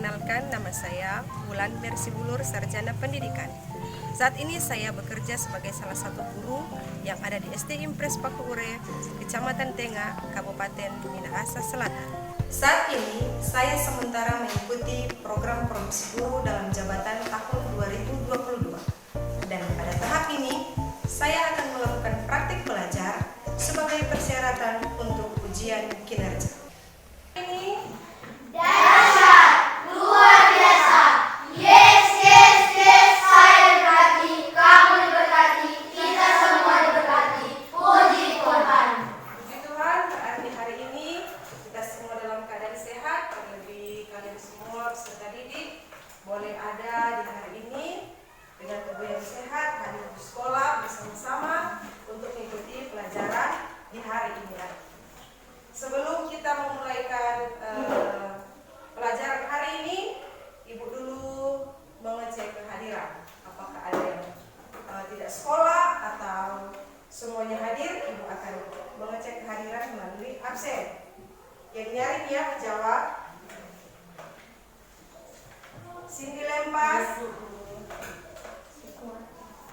perkenalkan, nama saya Wulan Mercy Bulur, Sarjana Pendidikan. Saat ini saya bekerja sebagai salah satu guru yang ada di SD Impres Pakuure, Kecamatan Tengah, Kabupaten Minahasa Selatan. Saat ini saya sementara mengikuti program promosi guru dalam jabatan tahun 2022. Dan pada tahap ini saya akan melakukan praktik belajar sebagai persyaratan untuk ujian kinerja. Ini dahsyat, luar biasa. Yes, yes, yes, saya diberkati, kamu diberkati, kita semua diberkati. Puji Tuhan. Puji Tuhan, berarti hari ini kita semua dalam keadaan sehat. Terlebih kalian semua peserta didik boleh ada di hari ini dengan tubuh yang sehat, hadir di sekolah bersama-sama untuk mengikuti pelajaran di hari ini. Sebelum kita memulaikan pelajaran hari ini, Ibu dulu mengecek kehadiran. Apakah ada yang tidak sekolah atau semuanya hadir? Ibu akan mengecek kehadiran melalui absen. Yang nyari dia menjawab Cindy Lempas,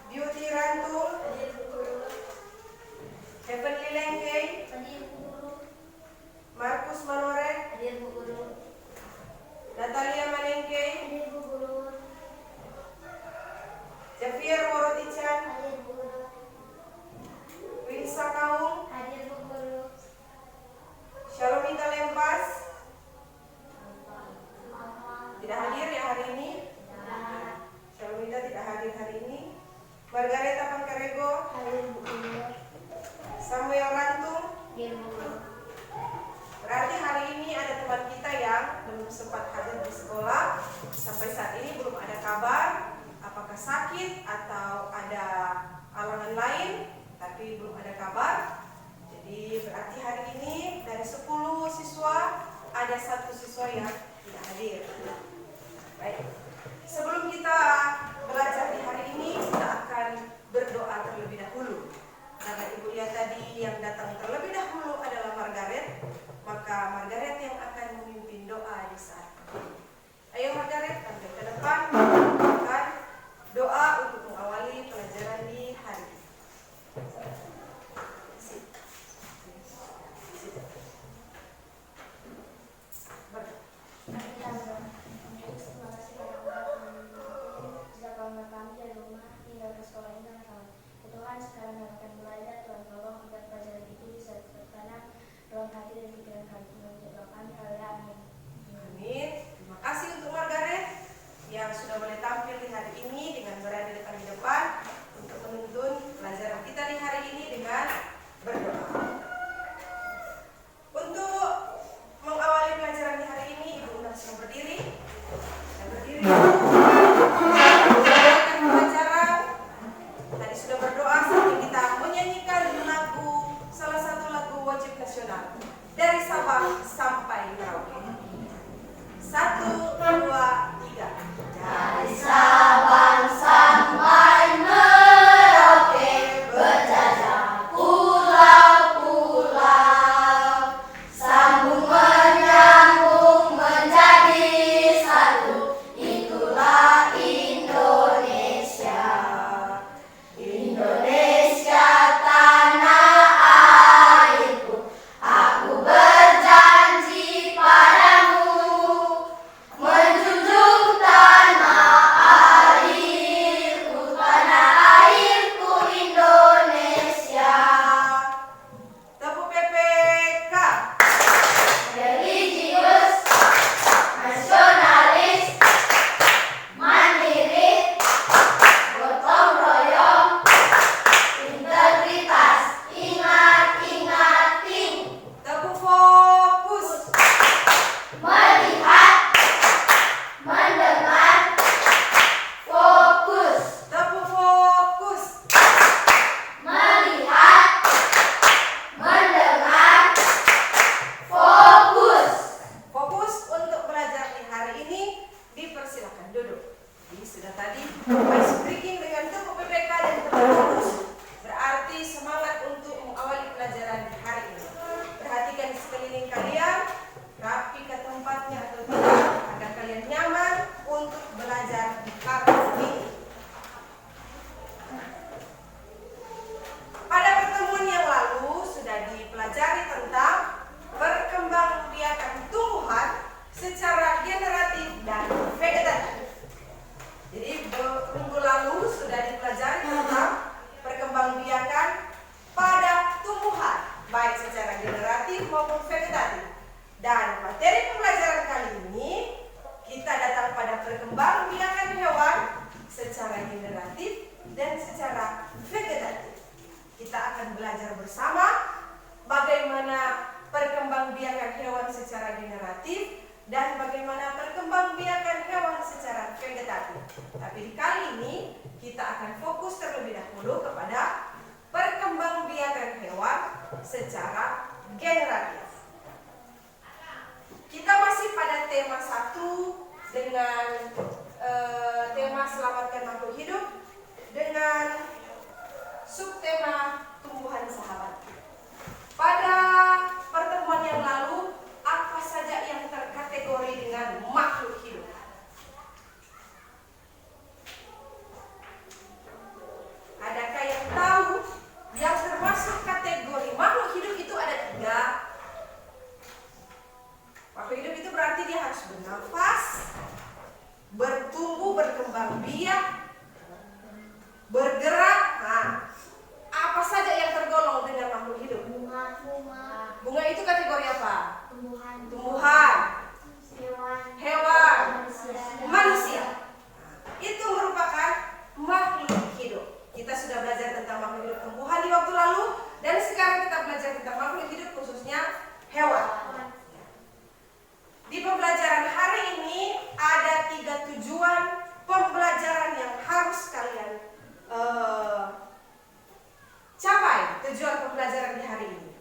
Beauty Rantul, Heavenly Lengkei, Markus Manore, Natalia Manengke, Javier Morotichan, Winsa Kaung, Shalomita Lempas, tidak hadir ya hari ini. Shalomita tidak hadir hari ini. Margareta Pangkarego, Samuel Rantung. Berarti hari ini ada teman kita yang belum sempat hadir di sekolah. Sampai saat ini belum ada kabar apakah sakit atau ada halangan lain, tapi belum ada kabar. Jadi berarti hari ini dari 10 siswa ada 1 siswa yang tidak hadir. Baik. Sebelum kita belajar di hari ini, kita akan berdoa terlebih dahulu. Karena Ibu lihat tadi yang datang terlebih dahulu adalah Margaret, maka Margaret yang akan memimpin doa di saat ini. Ayo Margaret, tampil ke depan, melakukan doa untuk mengawali pelajaran di hari ini. Kami dari rumah tinggal ke sekolah ini dengan kawan. Tuhan sekarang kami akan belajar. Tuhan tolong agar pelajaran itu bisa tertanam dalam hati dan pikiran kami. Menjaga kami, haleluya. Amin. Terima kasih untuk Margaret yang sudah boleh tampil di hari ini dengan berada di depan untuk menuntun pelajaran kita di hari ini dengan berdoa. Untuk mengawali pelajaran di hari ini, Ibu undang semua berdiri. Dan berdiri. Tadi sudah berdoa sambil kita menyanyikan lagu, salah satu lagu wajib nasional dari Sabang sampai Merauke. 1, 2, 3. Dari Sabang sampai Merauke berjajah pulau-pulau, sambung menyambung menjadi satu, itulah Indonesia. Indonesia tanah airku, aku berjanji padamu menjunjung secara generatif. Kita masih pada tema 1 dengan tema selamatkan makhluk hidup dengan subtema tumbuhan sahabat. Pada pertemuan yang lalu, apa saja yang terkategori dengan makhluk hidup? Adakah yang tahu yang termasuk kategori makhluk hidup itu ada 3? Makhluk hidup itu berarti dia harus bernafas, bertumbuh, berkembang biak, bergerak. Nah, apa saja yang tergolong dengan makhluk hidup? Bunga itu kategori apa? Tumbuhan, hewan, manusia. Itu merupakan makhluk hidup. Kita sudah belajar tentang makhluk hidup tumbuhan di waktu lalu, dan sekarang kita belajar tentang makhluk hidup khususnya hewan. Di pembelajaran hari ini ada 3 tujuan pembelajaran yang harus kalian capai. Tujuan pembelajaran di hari ini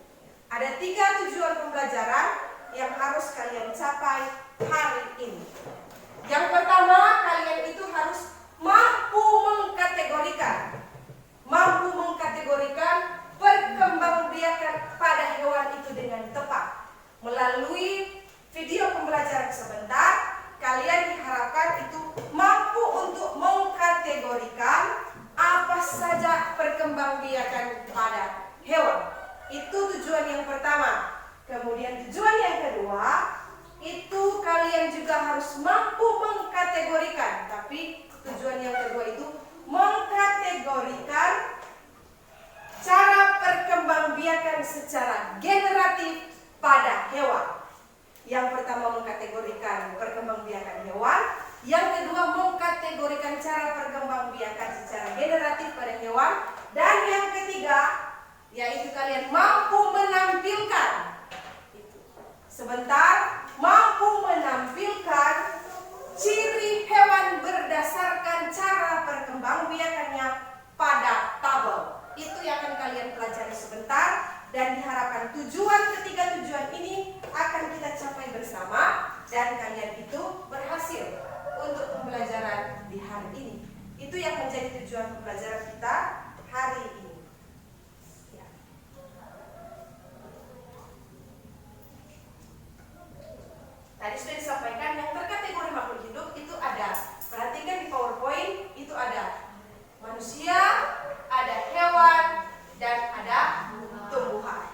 ada 3 tujuan pembelajaran yang harus kalian capai hari ini. Yang pertama, kalian itu harus mampu mengkategorikan perkembangbiakan pada hewan itu dengan tepat. Melalui video pembelajaran sebentar, kalian diharapkan itu mampu untuk mengkategorikan apa saja perkembangbiakan pada hewan. Itu tujuan yang pertama. Kemudian tujuan yang kedua, itu kalian juga harus mampu mengkategorikan. Tapi tujuan yang kedua itu mengkategorikan cara perkembangbiakan secara generatif pada hewan. Yang pertama mengkategorikan perkembangbiakan hewan, yang kedua mengkategorikan cara perkembangbiakan secara generatif pada hewan, dan yang ketiga yaitu kalian mampu menampilkan mampu menampilkan ciri hewan berdasarkan cara perkembangbiakannya pada tabel. Itu yang akan kalian pelajari sebentar. Dan diharapkan ketiga tujuan ini akan kita capai bersama, dan kalian itu berhasil untuk pembelajaran di hari ini. Itu yang menjadi tujuan pembelajaran kita hari ini. Ya. Tadi sudah disampaikan yang terkategori makhluk hidup itu ada, perhatikan di PowerPoint, itu ada manusia, ada hewan, dan ada tumbuhan.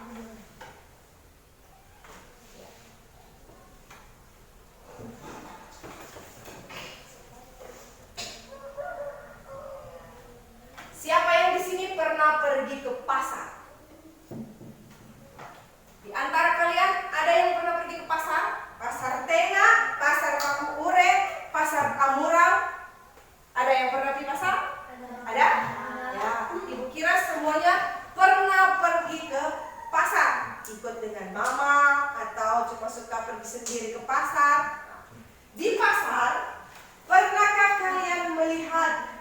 Siapa yang di sini pernah pergi ke pasar? Di antara kalian ada yang pernah pergi ke pasar? Pasar Tengah, Pasar Paku Ure, Pasar Amurang. Ada yang pernah pergi pasar? Ada? Ya, ibu kira semuanya pernah pergi ke pasar, ikut dengan mama atau cuma suka pergi sendiri ke pasar. Di pasar, pernahkah kalian melihat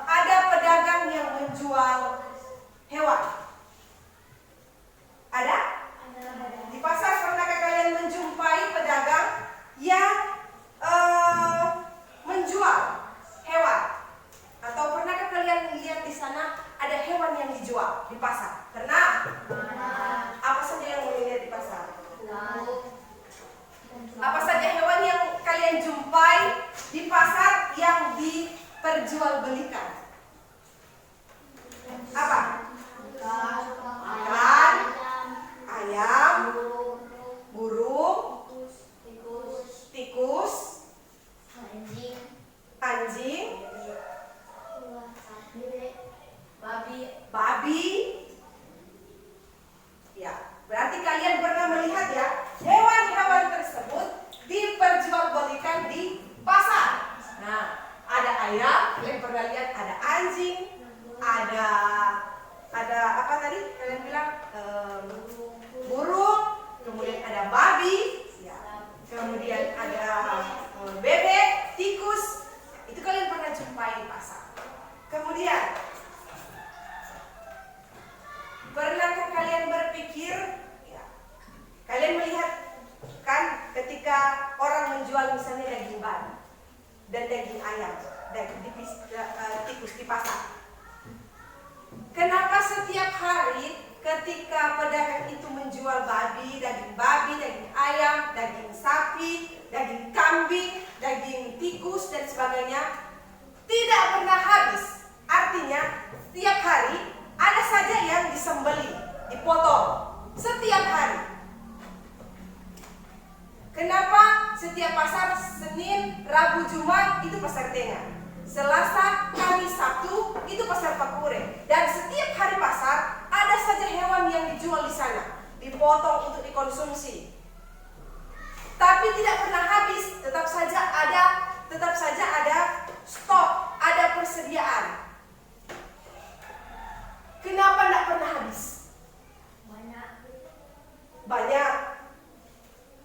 ada pedagang yang menjual hewan? Ada? Di pasar pernahkah kalian menjumpai pedagang yang menjual hewan? Atau pernahkah kalian lihat di sana ada hewan yang dijual di pasar? Pernah? Apa saja yang dilihat di pasar? Apa saja hewan yang kalian jumpai di pasar yang diperjualbelikan? Apa? Ikan, ayam, burung, tikus, anjing, babi. Ya, berarti kalian pernah melihat ya, hewan-hewan tersebut diperjualbelikan di pasar. Nah, ada ayam, kalian pernah lihat, ada anjing, ada apa tadi kalian bilang? Burung, kemudian ada babi, ya. Kemudian ada bebek, tikus. Itu kalian pernah jumpai di pasar. Kemudian, pernahkah kalian berpikir menjual misalnya daging babi dan daging ayam, tikus di pasar. Kenapa setiap hari ketika pedagang itu menjual daging babi, daging ayam, daging sapi, daging kambing, daging tikus dan sebagainya tidak pernah habis? Artinya setiap hari ada saja yang disembeli, dipotong setiap hari. Kenapa setiap pasar Senin, Rabu, Jumat itu pasar tengah, Selasa, Kamis, Sabtu itu pasar Pakure, dan setiap hari pasar ada saja hewan yang dijual di sana, dipotong untuk dikonsumsi. Tapi tidak pernah habis, tetap saja ada stok, ada persediaan. Kenapa tidak pernah habis? Banyak.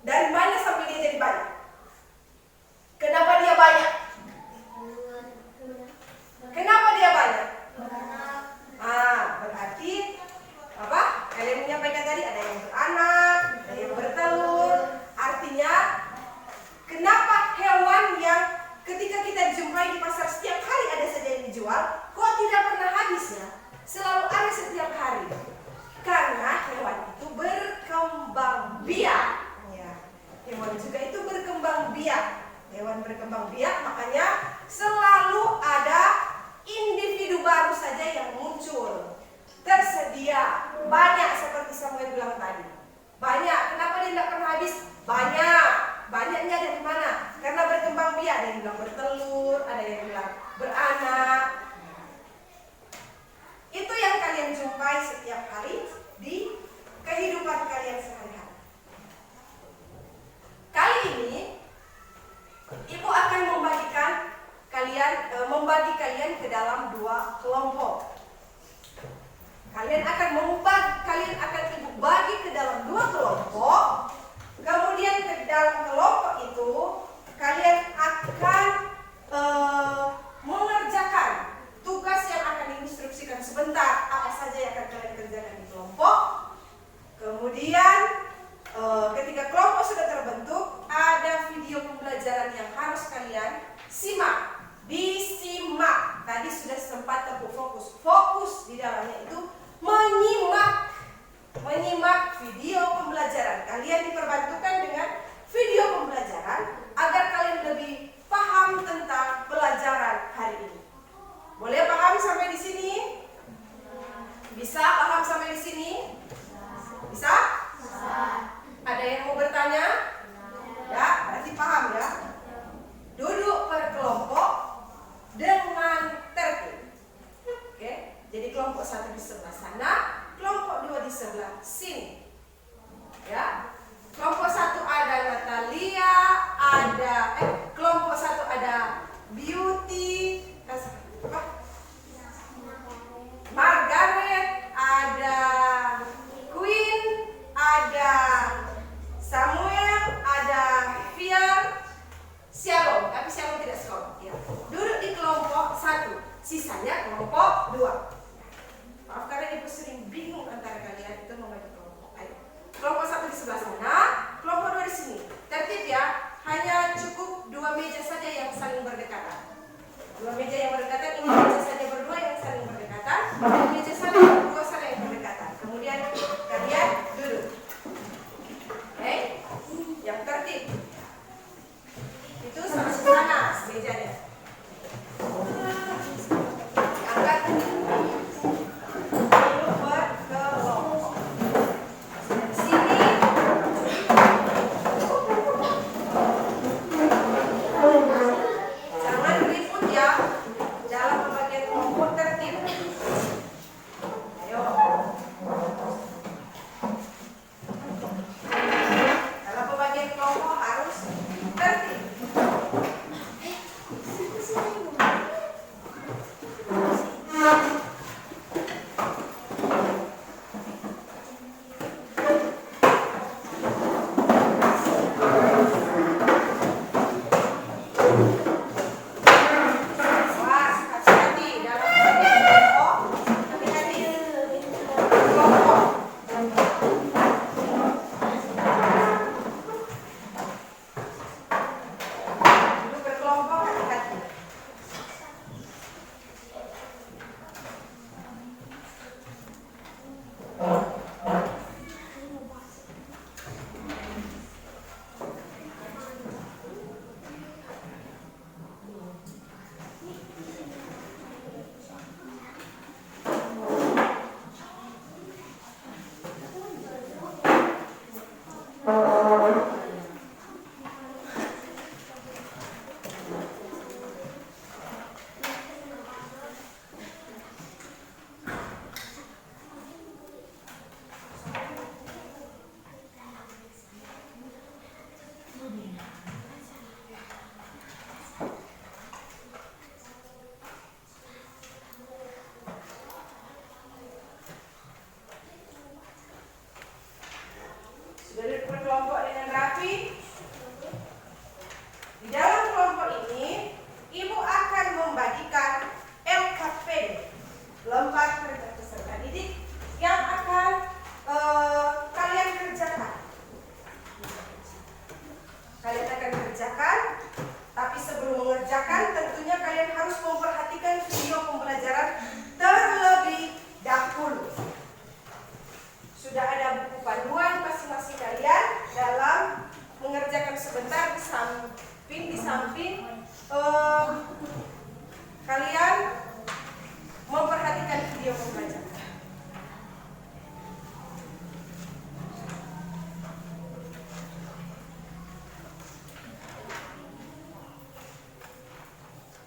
Dari mana sampai dia jadi banyak? Kenapa dia banyak? Kenapa dia banyak? Berarti apa? Kalian menyampaikan tadi ada yang beranak, ada yang bertelur. Artinya, kenapa hewan yang ketika kita jumpai di pasar setiap hari ada saja yang dijual, kok tidak pernah habis ya? Selalu ada setiap hari. Karena hewan itu berkembang biak. Ya. Hewan juga itu berkembang biak. Hewan berkembang biak, makanya selalu ada individu baru saja yang muncul. Tersedia banyak seperti Samuel bilang tadi. Banyak. Kenapa dia tidak pernah habis? Banyak. Banyaknya dari mana? Karena berkembang biak. Ada yang bilang bertelur, ada yang bilang beranak. Itu yang kalian jumpai setiap hari di kehidupan kalian sehari-hari. Kali ini Ibu akan membagi kalian ke dalam dua kelompok. Kalian akan Ibu bagi ke dalam dua kelompok. Kemudian ke dalam kelompok itu kalian akan mengerjakan tugas yang akan diinstruksikan sebentar. Apa saja yang akan kalian kerjakan di kelompok. Kemudian ketika kelompok sudah terbentuk, ada video pembelajaran yang harus kalian simak. Disimak. Tadi sudah sempat tepuk fokus. Fokus di dalamnya itu menyimak video pembelajaran. Kalian diperbantukan dengan video pembelajaran agar kalian lebih paham tentang pelajaran hari ini. Boleh paham sampai di sini? Bisa paham sampai di sini? Bisa? Ada yang mau bertanya? Ya, berarti paham ya. Duduk per kelompok dengan tertib. Oke, jadi kelompok 1 di sebelah sana, kelompok 2 di sebelah sini. Ya. Kelompok 1 ada Natalia, kelompok 1 ada Beauty, Margaret, ada Queen, ada Samuel, ada Fier, Shalom, tapi Shalom tidak sekolah. Ya. Duduk di kelompok 1, sisanya kelompok 2. Maaf karena Ibu sering bingung antara kalian itu membagi kelompok. ada buku panduan masing-masing kalian dalam mengerjakan sebentar di samping kalian memperhatikan video pembelajaran.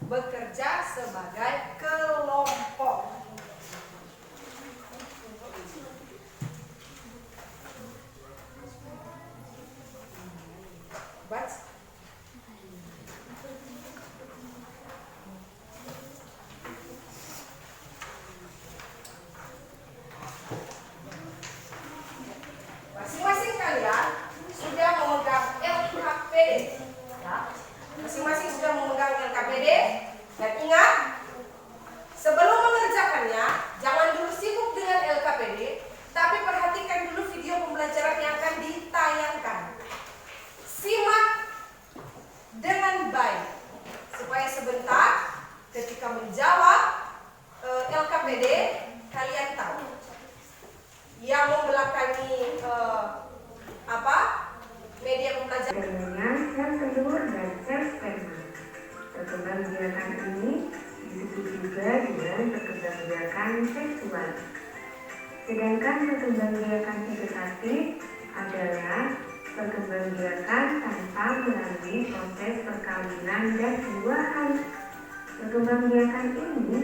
Bekerja sebagai kelompok. Baca. Masing-masing kalian sudah memegang LKPD, ya. Masing-masing sudah memegang LKPD, dan ingat, sebelum mengerjakannya, jangan dulu sibuk dengan LKPD, tapi perhatikan dulu video pembelajaran yang akan ditayangkan. Simak dengan baik, supaya sebentar ketika menjawab LKPD, kalian tahu. Yang membelakangi media pembelajaran. Adanya sel telur dan sel sperma. Perkembangbiakan ini disebut juga dengan perkembangbiakan seksual. Sedangkan perkembangbiakan vegetatif adalah perkembangbiakan tanpa melalui proses perkawinan dan pembuahan. Perkembangbiakan ini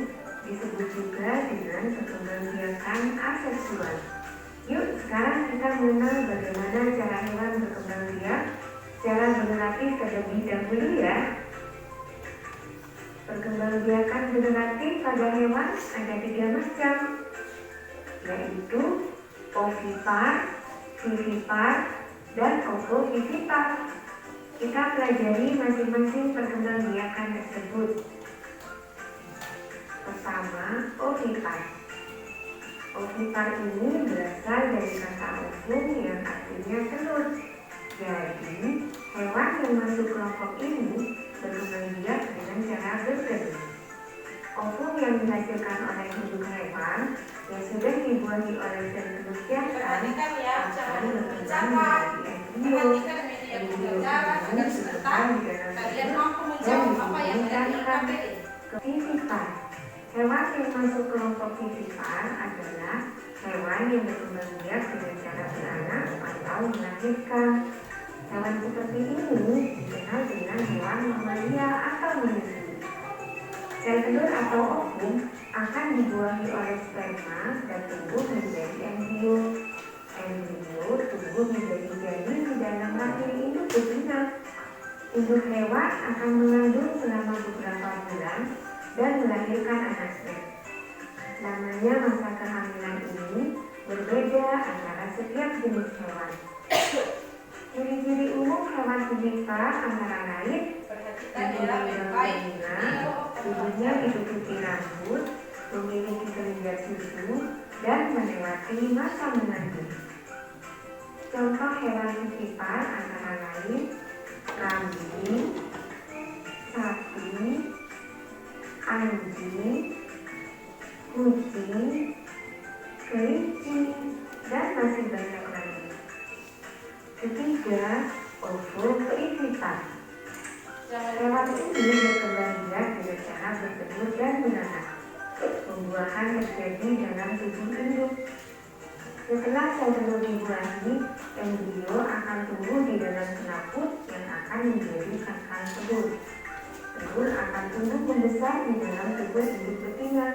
disebut juga dengan perkembangbiakan aseksual. Yuk, sekarang kita mengenal bagaimana cara hewan berkembang biak secara generatif terlebih dahulu ya. Perkembangbiakan generatif pada hewan ada 3 macam, yaitu ovipar, vivipar, dan ovovivipar. Kita pelajari masing-masing perkembangbiakan tersebut. Pertama, ovipar. Ovipar ini berasal dari kata ovum yang artinya telur. Jadi, hewan yang masuk kelompok ini berkembang biak dengan cara bertelur. Ovum yang dihasilkan oleh induk hewan yang sudah dibuahi oleh sel telur jantan Perhatikan ya, jangan akan berkembang berbicara. menjadi embrio. Perhatikan media pembelajaran agar sebentar kalian mampu menjawab apa yang ada di LKPD. Vivipar. Hewan yang masuk kelompok vivipar adalah hewan yang berkembang biak dengan cara beranak atau melahirkan. Hewan seperti ini dikenal dengan hewan mamalia atau menyusui. Sel telur atau ovum akan dibuahi oleh sperma dan tumbuh menjadi embrio. Embrio tumbuh menjadi janin di dalam rahim induk betina. Induk hewan akan mengandung selama beberapa bulan dan melahirkan anaknya. Namanya masa kehamilan ini berbeda antara setiap jenis hewan. Ciri-ciri umum hewan vivipar antara lain Perhatikan ya, baik-baik. tubuhnya ditutupi rambut, memiliki kelenjar susu, dan melewati masa mengandung. Contoh hewan vivipar antara lain kambing, sapi, anjing, kucing, kelinci, dan masih banyak lagi. Ketiga, ovovivipar. Hewan ini berkembang biak dengan cara bertelur dan beranak. Pembuahan terjadi dalam tubuh induk. Setelah sel telur dibuahi, embrio akan tumbuh di dalam selaput yang akan menjadi cangkang telur. Telur akan tumbuh membesar di dalam tubuh induk betina.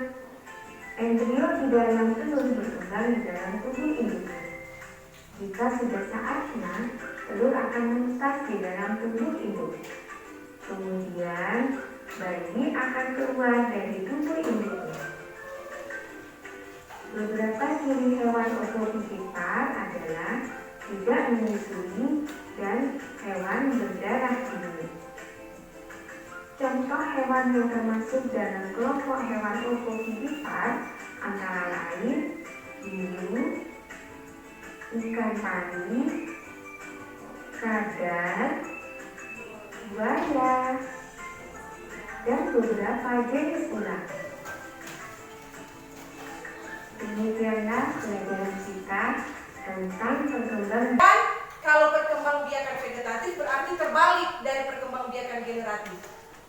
Embrio di dalam telur berkembang di dalam tubuh induknya. Jika sudah saatnya, telur akan menetas di dalam tubuh induk. Kemudian, bayi akan keluar dari tubuh induknya. Beberapa ciri hewan ovovivipar adalah tidak menyusui dan hewan berdarah tinggi. Contoh hewan yang termasuk dalam kelompok hewan ovovivipar antara lain hiu, ikan pari, kadal, buaya, dan beberapa jenis ular. Demikianlah pelajaran kita tentang perkembangan. Dan kalau perkembangbiakan vegetatif berarti terbalik dari perkembangbiakan generatif.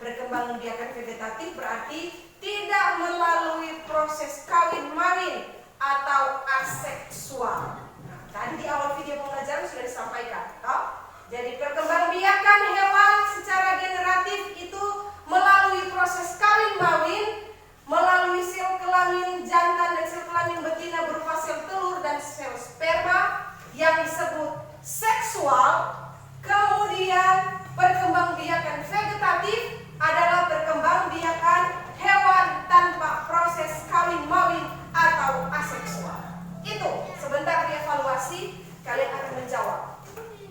Perkembangbiakan vegetatif berarti tidak melalui proses kawin-mawin atau aseksual. Nah, tadi di awal video pembelajaran sudah disampaikan, toh? Jadi perkembangbiakan hewan secara generatif itu melalui proses kawin-mawin, melalui sel kelamin jantan dan sel kelamin betina berupa sel telur dan sel sperma yang disebut seksual. Kemudian perkembangbiakan vegetatif adalah perkembangbiakan hewan tanpa proses kawin-mawin atau aseksual. Itu sebentar dievaluasi, kalian akan menjawab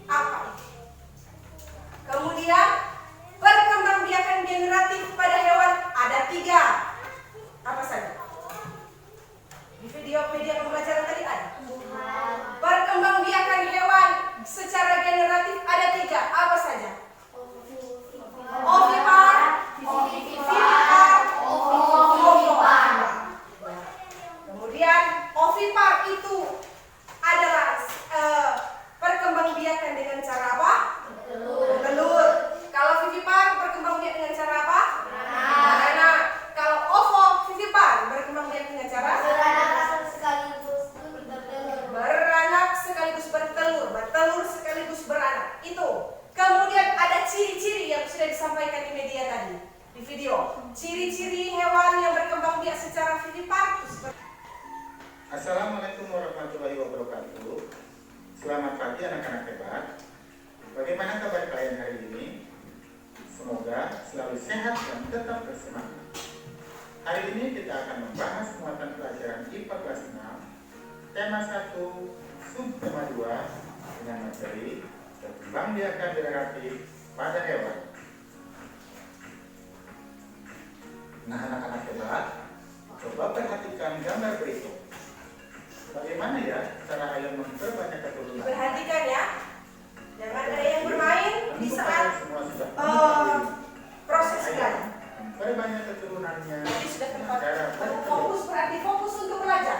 apa itu. Kemudian perkembangbiakan generatif pada hewan ada 3. Apa saja? Di video pembelajaran tadi ada. Perkembangbiakan hewan secara generatif ada 3. Apa saja? Ovipar, vivipar, ovipar. Kemudian ovipar itu adalah perkembangbiakan dengan cara apa? Bertelur. Kalau vivipar berkembangbiak dengan cara apa? Beranak. Kalau ovovivipar berkembangbiak dengan cara? Beranak sekaligus bertelur. Bertelur sekaligus beranak. Itu. Kemudian ada ciri-ciri yang sudah disampaikan di media tadi, di video. Ciri-ciri hewan yang berkembangbiak secara vivipar. Assalamualaikum warahmatullahi wabarakatuh. Selamat pagi anak-anak hebat. Bagaimana kabar kalian hari ini? Semoga selalu sehat dan tetap bersemangat. Hari ini kita akan membahas muatan pelajaran IPA kelas 6, tema 1, subtema 2 dengan materi perkembangbiakan generatif pada hewan. Nah, anak-anak hebat, coba perhatikan gambar berikut. Bagaimana ya cara ayam memperbanyak keturunan? Perhatikan ya. Jangan ada yang bermain di saat semua sudah proses kan. memperbanyak keturunannya. Jadi sudah dengan cara bertelur. fokus, berarti fokus untuk belajar.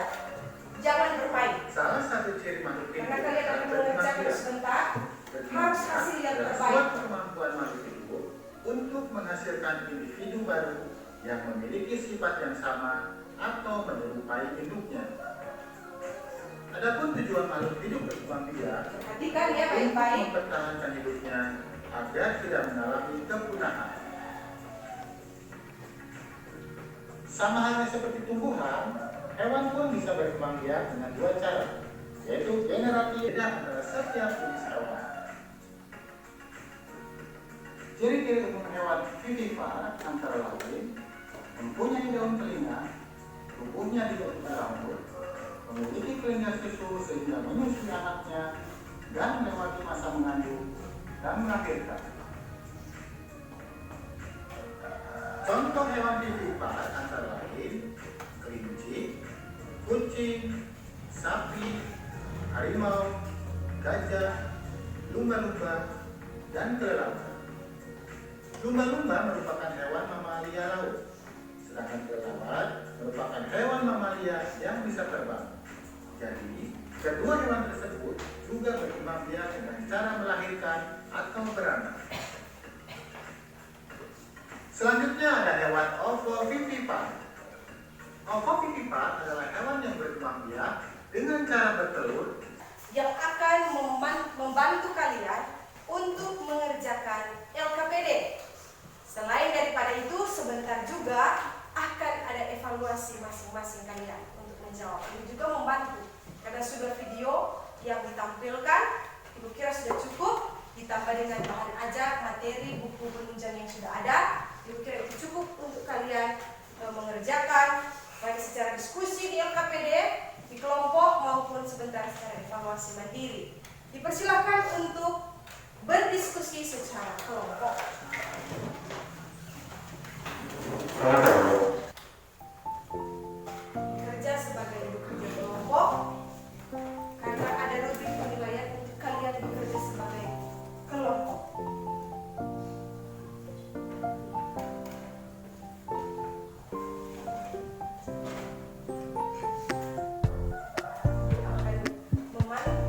Jangan bermain. Salah satu ciri makhluk hidup Karena kalian akan yang mengerjakan berkembang sebentar, biak harus hasil yang adalah terbaik. suatu kemampuan makhluk hidup untuk menghasilkan individu baru yang memiliki sifat yang sama atau menyerupai induknya. Adapun tujuan makhluk hidup berkembang biak Perhatikan ya untuk baik-baik. mempertahankan hidupnya agar tidak mengalami kepunahan. Sama halnya seperti tumbuhan, hewan pun bisa berkembang biak dengan 2 cara, yaitu generatif dan antara setiap jenis hewan. Ciri-ciri umum hewan vivipar antara lain mempunyai daun telinga, tubuhnya tidak berambut, memiliki kelenjar susu sehingga menyusui anaknya dan melewati masa mengandung dan melahirkan. Contoh hewan vivipar antara lain kelinci, kucing, sapi, harimau, gajah, lumba-lumba, dan kelelawar. Lumba-lumba merupakan hewan mamalia laut, sedangkan kelelawar merupakan hewan mamalia yang bisa terbang. Jadi, kedua hewan tersebut juga berkembang biak dengan cara melahirkan atau beranak. Selanjutnya ada hewan ovovivipar. Ovovivipar adalah hewan yang berkembang biak dengan cara bertelur Yang akan membantu kalian untuk mengerjakan LKPD. Selain daripada itu, sebentar juga akan ada evaluasi masing-masing kalian untuk menjawab. Ini juga membantu karena sudah video yang ditampilkan, Ibu kira sudah cukup, ditambah dengan bahan ajar, materi, buku penunjang yang sudah ada. Ibu kira itu cukup untuk kalian mengerjakan baik secara diskusi di LKPD, di kelompok maupun sebentar secara evaluasi mandiri. Dipersilakan untuk berdiskusi secara kelompok. Kerja sebagai bekerja kelompok karena ada rubrik penilaian untuk kalian bekerja sebagai kelompok. Akan memantau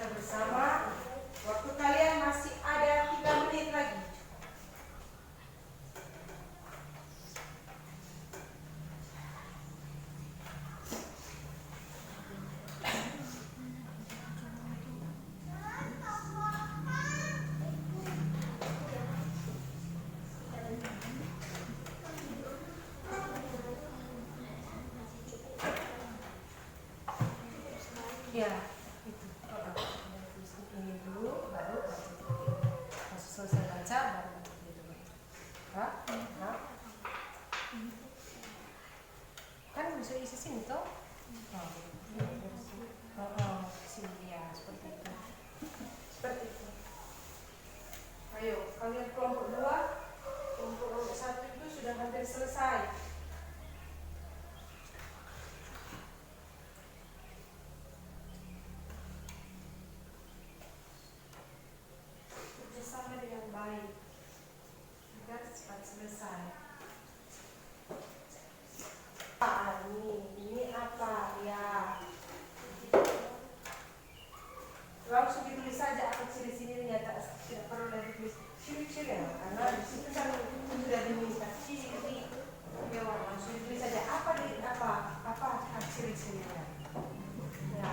baca bersama. Waktu kalian masih ada 3 menit lagi. Ya, itu. Ini dulu, baru baca buku. Pas selesai baca, baru baca buku. Hah? Kan bisa isi sini toh? Sini ya, seperti itu. Seperti itu. Ayo, kalian kelompok 2, kelompok 1 itu sudah hampir selesai. Bersama dengan baik agar cepat selesai. Ini apa ya? Langsung ditulis saja apa ciri-cirinya, tidak perlu lagi tulis ciri-ciri ya, karena di situ kan sudah diminta ciri. Ya, langsung ditulis saja apa ciri-cirinya. Ya,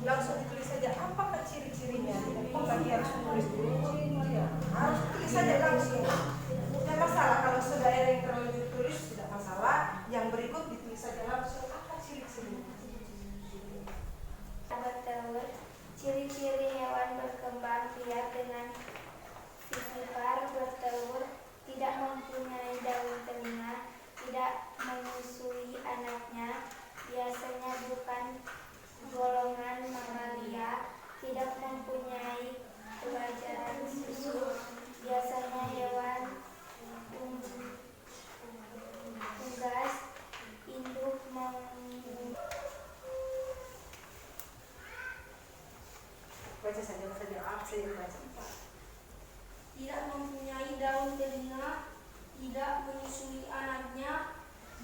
langsung ditulis saja apa ciri-cirinya. Tidak lagi harus tulis ciri-cirinya. Harus tulis saja langsung. Tidak masalah kalau sudah ada yang terlalu ditulis, tidak masalah. Yang berikut ditulis saja langsung apa ciri-cirinya. Bertelur. Ciri-ciri hewan berkembang biak dengan vivipar bertelur, tidak mempunyai daun telinga, tidak menyusui anaknya, biasanya bukan golongan mamalia, tidak mempunyai kelenjaran susu, biasanya hewan unggas, induk Baca saja apa saya baca. tidak mempunyai daun telinga, tidak menyusui anaknya,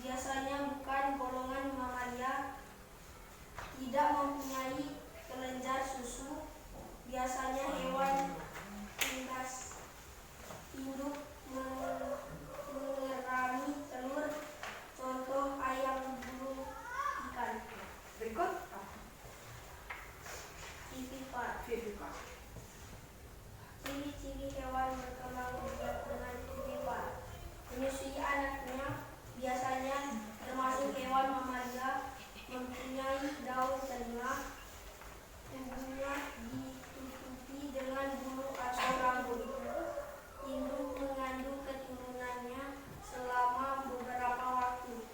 biasanya bukan golongan mamalia, tidak mempunyai kelenjar susu, biasanya hewan unggas, induk mengerami telur, contoh ayam, burung, ikan. Berikut Vivipar. Ciri-ciri hewan berkembang biak dengan vivipar: menyusui anaknya, biasanya termasuk hewan mamalia, mempunyai daun telinga, tubuhnya ditutupi dengan bulu atau rambut, induk mengandung keturunannya selama beberapa waktu,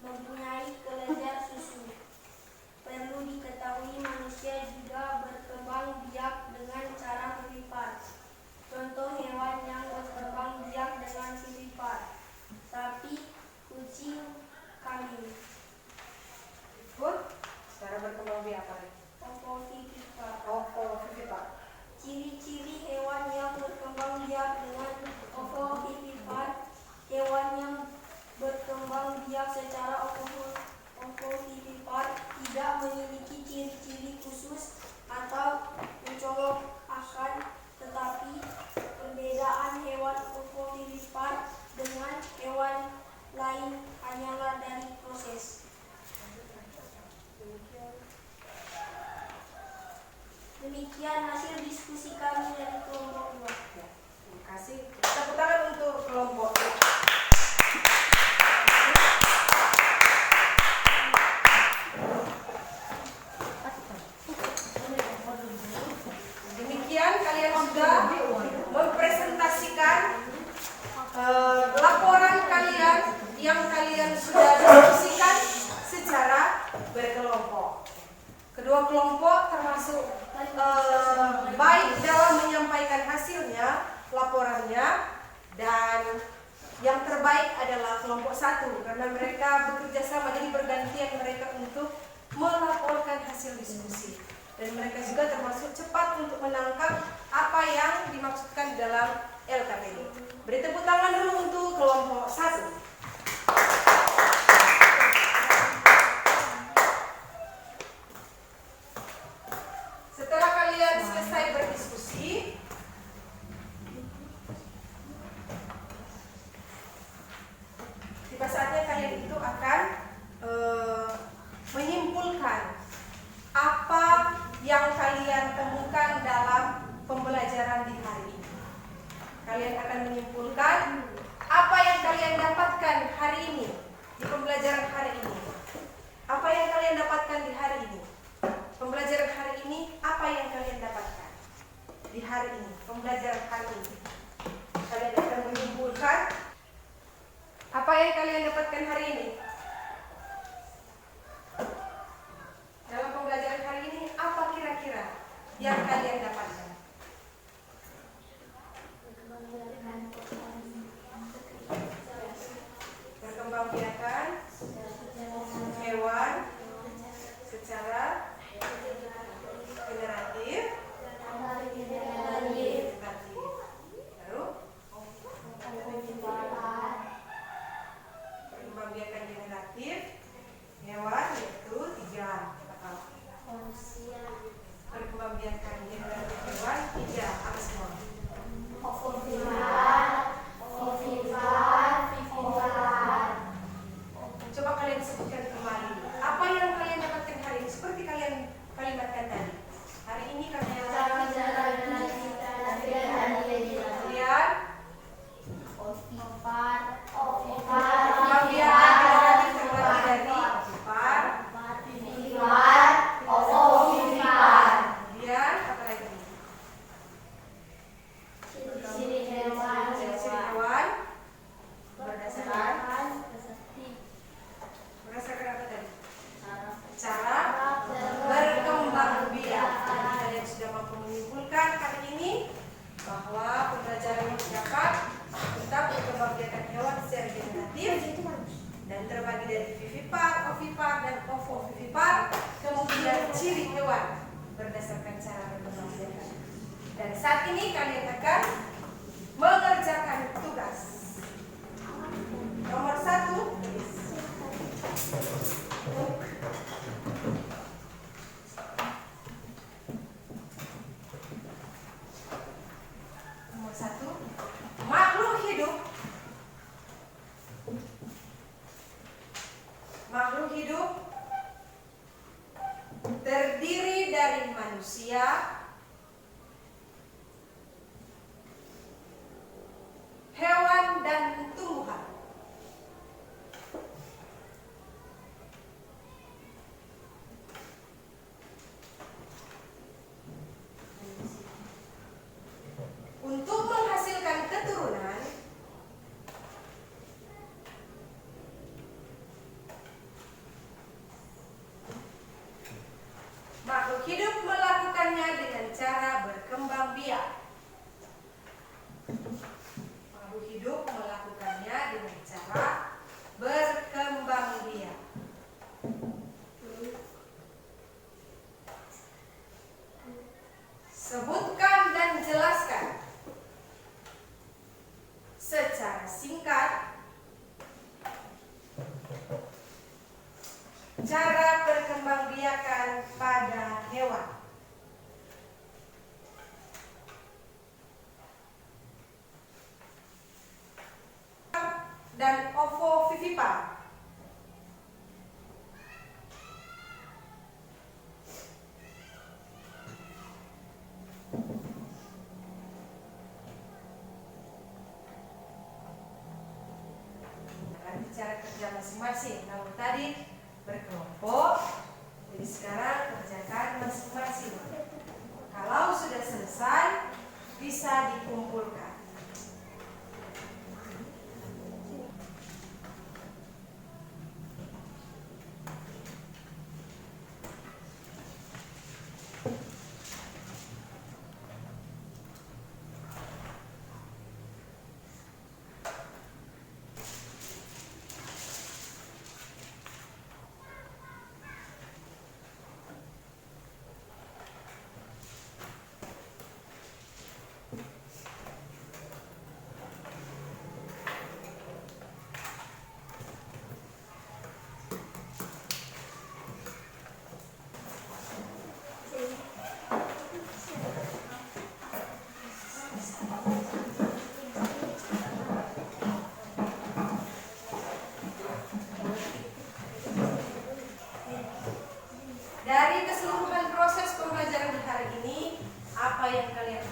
mempunyai kelenjar susu. Perlu diketahui manusia juga berkembang biak dengan cara vivipar. Contoh hewan yang berkembang biak dengan vivipar: sapi, kucing, kambing. Good. Cara berkembang biak apa? Ovovivipar. Ciri-ciri hewan yang berkembang biak dengan ovovivipar: hewan yang berkembang biak secara ovovivipar tidak memiliki ciri-ciri khusus atau mencolok akan, tetapi perbedaan hewan ovovivipar dengan hewan lain hanyalah dari proses. Demikian hasil diskusi kami dari kelompok 2. Terima kasih. Tepuk tangan untuk kelompok. Demikian kalian sudah mempresentasikan laporan kalian yang kalian sudah diskusikan secara berkelompok. Kedua kelompok termasuk baik dalam menyampaikan hasilnya, laporannya, dan yang terbaik adalah kelompok 1 karena mereka bekerja sama, jadi bergantian mereka untuk melaporkan hasil diskusi, dan mereka juga termasuk cepat untuk menangkap apa yang dimaksudkan di dalam LKPD. Beri tepuk tangan dulu untuk kelompok 1. Setelah kalian Kalian akan menyimpulkan apa yang kalian dapatkan hari ini di pembelajaran hari ini. Apa yang kalian dapatkan di hari ini? Pembelajaran hari ini, apa yang kalian dapatkan di hari ini? Pembelajaran hari ini. Kalian akan menyimpulkan apa yang kalian dapatkan hari ini. Dalam pembelajaran hari ini, apa kira-kira yang kalian dapatkan? Perkembangbiakan hewan secara generatif. Baru perkembangbiakan generatif hewan yaitu 3. Apa? Perkembangbiakan generatif hewan 3. Apa semua? Coba kalian sebutkan kembali. Apa yang kalian dapatkan hari ini? Seperti kalian kalimatkan tadi. Hari ini kalian kemudian perkembangbiakan generatif terbagi dari ovipar. Kemudian apa lagi? Ciri-ciri hewan berdasarkan apa tadi? Cara berkembang biak. Jadi kalian sudah mampu menyimpulkan kali ini bahwa pembelajaran yang dapat tentang perkembangbiakan hewan secara generatif dan terbagi dari vivipar, ovipar, dan ovovivipar. Kemudian ciri hewan berdasarkan cara berkembangbiakan. Dan saat ini kalian akan mengerjakan tugas. Nomor 1. Nomor 1. Makhluk hidup terdiri dari manusia, hewan, dan tumbuhan. Untuk menghasilkan keturunan, makhluk hidup melakukannya dengan cara berkembang biak. Makhluk hidup melakukannya dengan cara berkembang biak. Sebutkan dan jelaskan secara singkat cara perkembangbiakan pada hewan. Dan ovovivipar. Cara kerja masing-masing. Kalau tadi berkelompok, jadi sekarang kerjakan masing-masing. Kalau sudah selesai, bisa dikumpulkan. Dari keseluruhan proses pembelajaran di hari ini, apa yang kalian